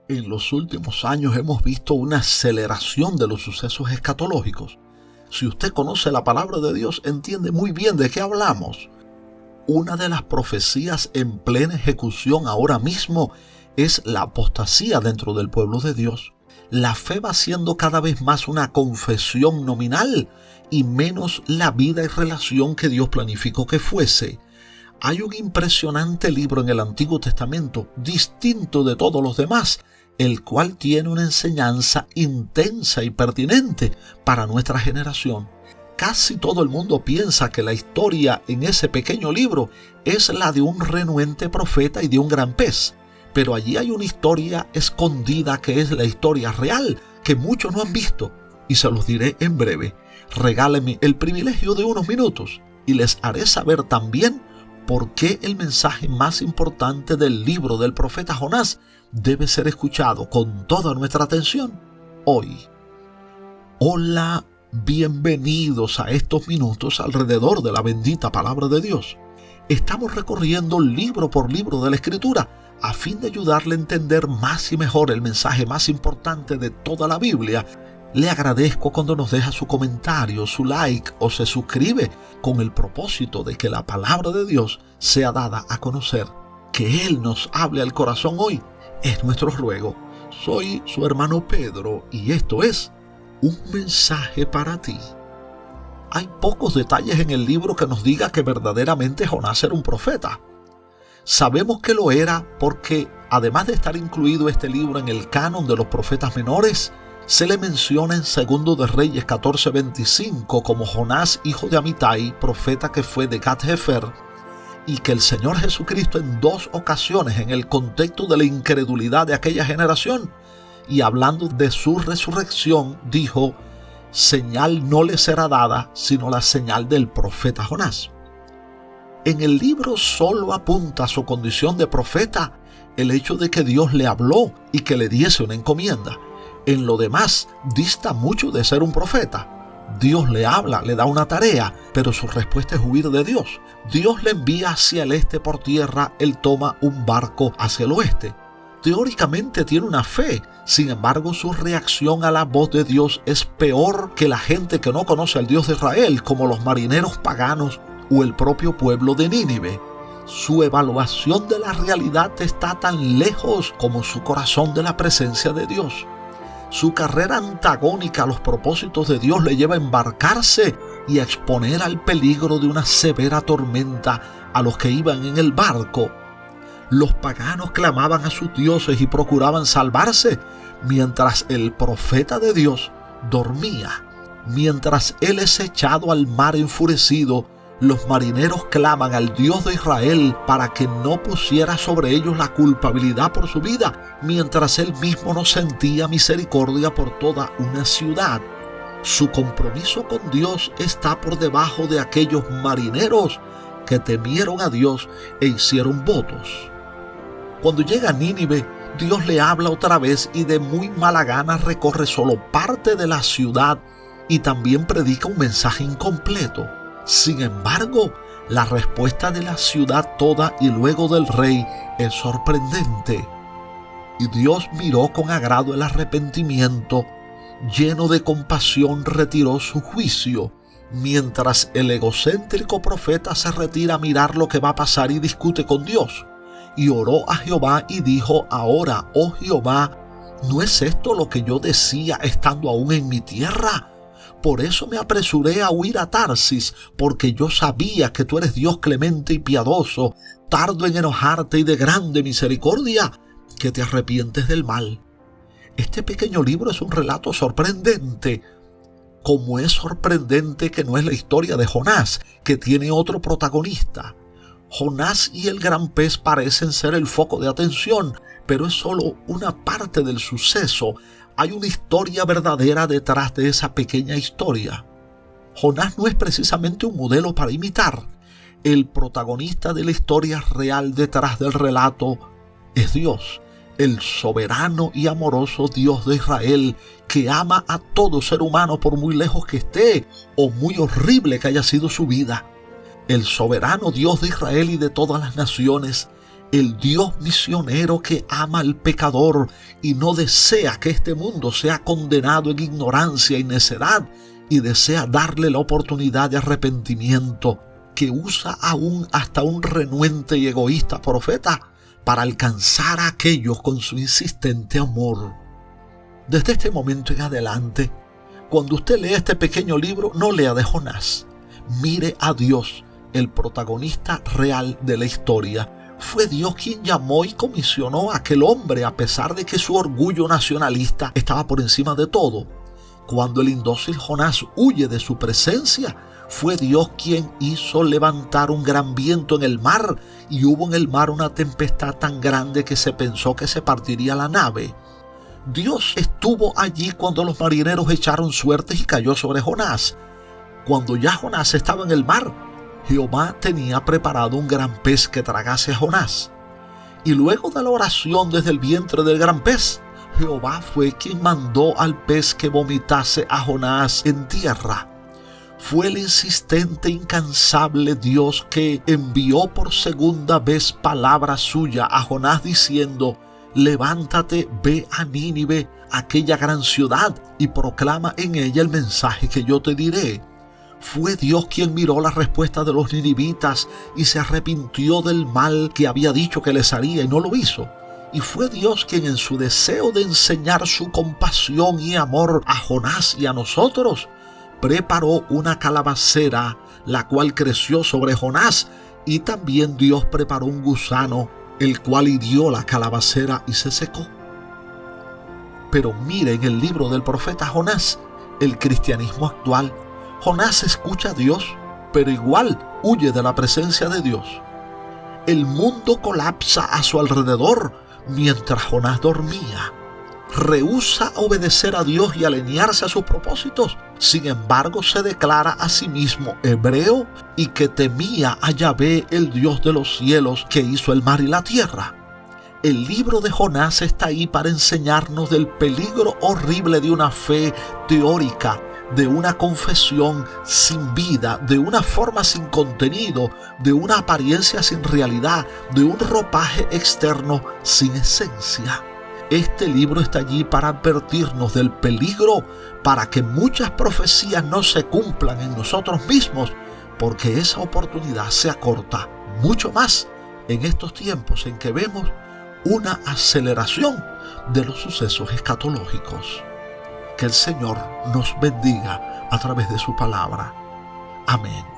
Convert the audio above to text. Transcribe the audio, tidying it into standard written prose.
En los últimos años hemos visto una aceleración de los sucesos escatológicos. Si usted conoce la palabra de Dios, entiende muy bien de qué hablamos. Una de las profecías en plena ejecución ahora mismo es la apostasía dentro del pueblo de Dios. La fe va siendo cada vez más una confesión nominal y menos la vida y relación que Dios planificó que fuese. Hay un impresionante libro en el Antiguo Testamento, distinto de todos los demás, el cual tiene una enseñanza intensa y pertinente para nuestra generación. Casi todo el mundo piensa que la historia en ese pequeño libro es la de un renuente profeta y de un gran pez. Pero allí hay una historia escondida que es la historia real, que muchos no han visto, y se los diré en breve. Regálenme el privilegio de unos minutos y les haré saber también por qué el mensaje más importante del libro del profeta Jonás debe ser escuchado con toda nuestra atención hoy. Hola, bienvenidos a estos minutos alrededor de la bendita palabra de Dios. Estamos recorriendo libro por libro de la Escritura a fin de ayudarle a entender más y mejor el mensaje más importante de toda la Biblia. Le agradezco cuando nos deja su comentario, su like o se suscribe con el propósito de que la palabra de Dios sea dada a conocer. Que Él nos hable al corazón hoy es nuestro ruego. Soy su hermano Pedro y esto es un mensaje para ti. Hay pocos detalles en el libro que nos diga que verdaderamente Jonás era un profeta. Sabemos que lo era porque, además de estar incluido este libro en el canon de los profetas menores, se le menciona en 2 de Reyes 14:25 como Jonás, hijo de Amitai, profeta que fue de Gat-Hefer, y que el Señor Jesucristo en 2 ocasiones, en el contexto de la incredulidad de aquella generación, y hablando de su resurrección, dijo: señal no le será dada, sino la señal del profeta Jonás. En el libro solo apunta a su condición de profeta el hecho de que Dios le habló y que le diese una encomienda. En lo demás, dista mucho de ser un profeta. Dios le habla, le da una tarea, pero su respuesta es huir de Dios. Dios le envía hacia el este por tierra, él toma un barco hacia el oeste. Teóricamente tiene una fe, sin embargo su reacción a la voz de Dios es peor que la gente que no conoce al Dios de Israel, como los marineros paganos o el propio pueblo de Nínive. Su evaluación de la realidad está tan lejos como su corazón de la presencia de Dios. Su carrera antagónica a los propósitos de Dios le lleva a embarcarse y a exponer al peligro de una severa tormenta a los que iban en el barco. Los paganos clamaban a sus dioses y procuraban salvarse, mientras el profeta de Dios dormía. Mientras él es echado al mar enfurecido, los marineros claman al Dios de Israel para que no pusiera sobre ellos la culpabilidad por su vida, mientras él mismo no sentía misericordia por toda una ciudad. Su compromiso con Dios está por debajo de aquellos marineros que temieron a Dios e hicieron votos. Cuando llega a Nínive, Dios le habla otra vez y de muy mala gana recorre solo parte de la ciudad y también predica un mensaje incompleto. Sin embargo, la respuesta de la ciudad toda y luego del rey es sorprendente. Y Dios miró con agrado el arrepentimiento, lleno de compasión retiró su juicio, mientras el egocéntrico profeta se retira a mirar lo que va a pasar y discute con Dios. Y oró a Jehová y dijo: ahora, oh Jehová, ¿no es esto lo que yo decía estando aún en mi tierra? Por eso me apresuré a huir a Tarsis, porque yo sabía que tú eres Dios clemente y piadoso, tardo en enojarte y de grande misericordia, que te arrepientes del mal. Este pequeño libro es un relato sorprendente, como es sorprendente que no es la historia de Jonás, que tiene otro protagonista. Jonás y el gran pez parecen ser el foco de atención, pero es solo una parte del suceso. Hay una historia verdadera detrás de esa pequeña historia. Jonás no es precisamente un modelo para imitar. El protagonista de la historia real detrás del relato es Dios, el soberano y amoroso Dios de Israel, que ama a todo ser humano por muy lejos que esté o muy horrible que haya sido su vida. El soberano Dios de Israel y de todas las naciones el Dios misionero que ama al pecador y no desea que este mundo sea condenado en ignorancia y necedad, y desea darle la oportunidad de arrepentimiento, que usa aún hasta un renuente y egoísta profeta para alcanzar a aquellos con su insistente amor. Desde este momento en adelante, cuando usted lee este pequeño libro, no lea de Jonás. Mire a Dios, el protagonista real de la historia. Fue Dios quien llamó y comisionó a aquel hombre, a pesar de que su orgullo nacionalista estaba por encima de todo. Cuando el indócil Jonás huye de su presencia, fue Dios quien hizo levantar un gran viento en el mar, y hubo en el mar una tempestad tan grande que se pensó que se partiría la nave. Dios estuvo allí cuando los marineros echaron suertes y cayó sobre Jonás. Cuando ya Jonás estaba en el mar, Jehová tenía preparado un gran pez que tragase a Jonás. Y luego de la oración desde el vientre del gran pez, Jehová fue quien mandó al pez que vomitase a Jonás en tierra. Fue el insistente, incansable Dios que envió por segunda vez palabra suya a Jonás diciendo: levántate, ve a Nínive, aquella gran ciudad, y proclama en ella el mensaje que yo te diré. Fue Dios quien miró la respuesta de los ninivitas y se arrepintió del mal que había dicho que les haría y no lo hizo. Y fue Dios quien, en su deseo de enseñar su compasión y amor a Jonás y a nosotros, preparó una calabacera, la cual creció sobre Jonás, y también Dios preparó un gusano, el cual hirió la calabacera y se secó. Pero mire, en el libro del profeta Jonás, el cristianismo actual, Jonás escucha a Dios, pero igual huye de la presencia de Dios. El mundo colapsa a su alrededor mientras Jonás dormía. Rehúsa obedecer a Dios y alinearse a sus propósitos. Sin embargo, se declara a sí mismo hebreo y que temía a Yahvé, el Dios de los cielos, que hizo el mar y la tierra. El libro de Jonás está ahí para enseñarnos del peligro horrible de una fe teórica, de una confesión sin vida, de una forma sin contenido, de una apariencia sin realidad, de un ropaje externo sin esencia. Este libro está allí para advertirnos del peligro, para que muchas profecías no se cumplan en nosotros mismos, porque esa oportunidad se acorta mucho más en estos tiempos en que vemos una aceleración de los sucesos escatológicos. Que el Señor nos bendiga a través de su palabra. Amén.